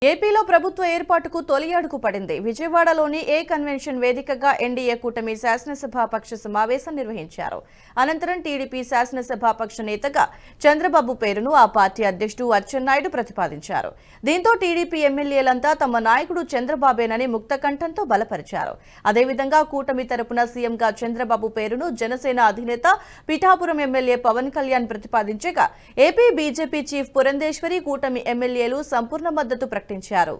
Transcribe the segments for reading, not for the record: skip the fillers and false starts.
ఏపీలో ప్రభుత్వ ఏర్పాటుకు తొలి అడుగు పడింది. విజయవాడలోని ఏ కన్వెన్షన్ వేదికగా ఎన్డీఏ కూటమి శాసనసభాపక్ష సమావేశం నిర్వహించారు. అనంతరం టీడీపీ శాసనసభాపక్ష నేతగా చంద్రబాబు పేరును ఆ పార్టీ అధ్యక్షుడు అచ్చెన్నాయుడు ప్రతిపాదించారు. దీంతో టీడీపీ ఎమ్మెల్యేలంతా తమ నాయకుడు చంద్రబాబేనని ముక్తకంఠంతో బలపరిచారు. అదేవిధంగా కూటమి తరపున సీఎంగా చంద్రబాబు పేరును జనసేన అధినేత పిఠాపురం ఎమ్మెల్యే పవన్ కళ్యాణ్ ప్రతిపాదించగా ఏపీ బీజేపీ చీఫ్ పురంధేశ్వరి కూటమి ఎమ్మెల్యేలు సంపూర్ణ మద్దతు ప్రకటించారు.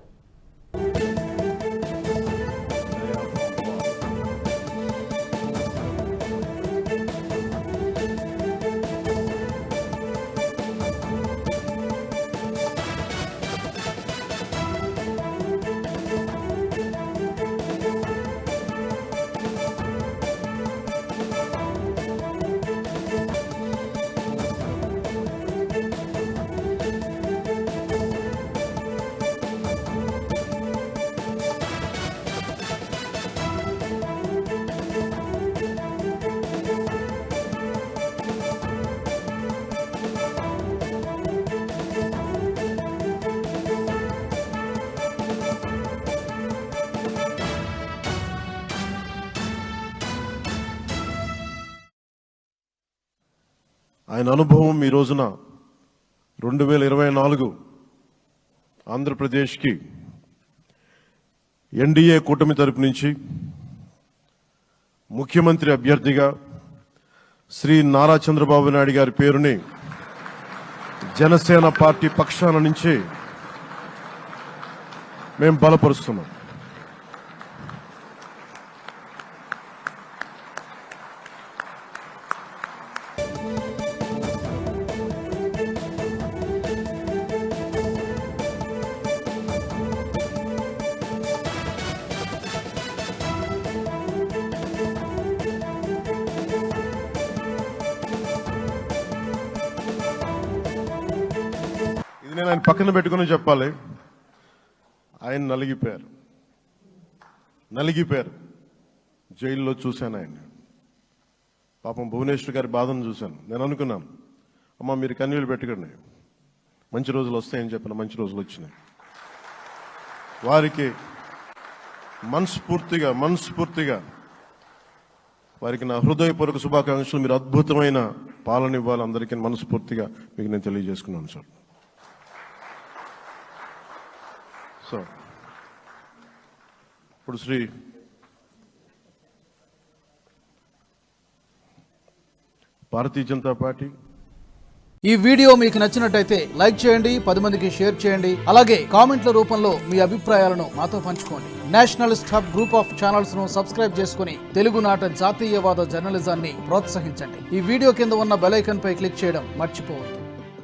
ఆయన అనుభవం ఈ రోజున 2024 ఆంధ్రప్రదేశ్కి ఎన్డీఏ కూటమి తరపు నుంచి ముఖ్యమంత్రి అభ్యర్థిగా శ్రీ నారా చంద్రబాబు నాయుడు గారి పేరుని జనసేన పార్టీ పక్షాన నుంచి మేము బలపరుస్తున్నాం. ఇది నేను ఆయన పక్కన పెట్టుకుని చెప్పాలి. ఆయన నలిగిపోయారు. జైల్లో చూశాను ఆయన. పాపం భువనేశ్వర్ గారి బాధను చూశాను. నేను అనుకున్నాను, అమ్మ మీరు కన్నీళ్ళు పెట్టకండి, మంచి రోజులు వస్తాయని చెప్పిన మంచి రోజులు వచ్చినాయి. వారికి మనస్ఫూర్తిగా వారికి నా హృదయపూర్వక శుభాకాంక్షలు. మీరు అద్భుతమైన పాలన ఇవ్వాలి అందరికీ మనస్ఫూర్తిగా మీకు నేను తెలియజేసుకున్నాను సార్. సో ఇప్పుడు శ్రీ భారతీయ జనతా పార్టీ ఈ వీడియో మీకు నచ్చినట్టయితే లైక్ చేయండి, 10 మందికి షేర్ చేయండి. అలాగే కామెంట్ల రూపంలో మీ అభిప్రాయాలను మాతో పంచుకోండి. Nationalist hub group of channels ను సబ్స్క్రైబ్ చేసుకుని తెలుగునాట జాతీయవాద జర్నలిజాన్ని ప్రోత్సహించండి. ఈ వీడియో కింద ఉన్న బెల్ ఐకాన్ పై క్లిక్ చేయడం మర్చిపోవద్దు.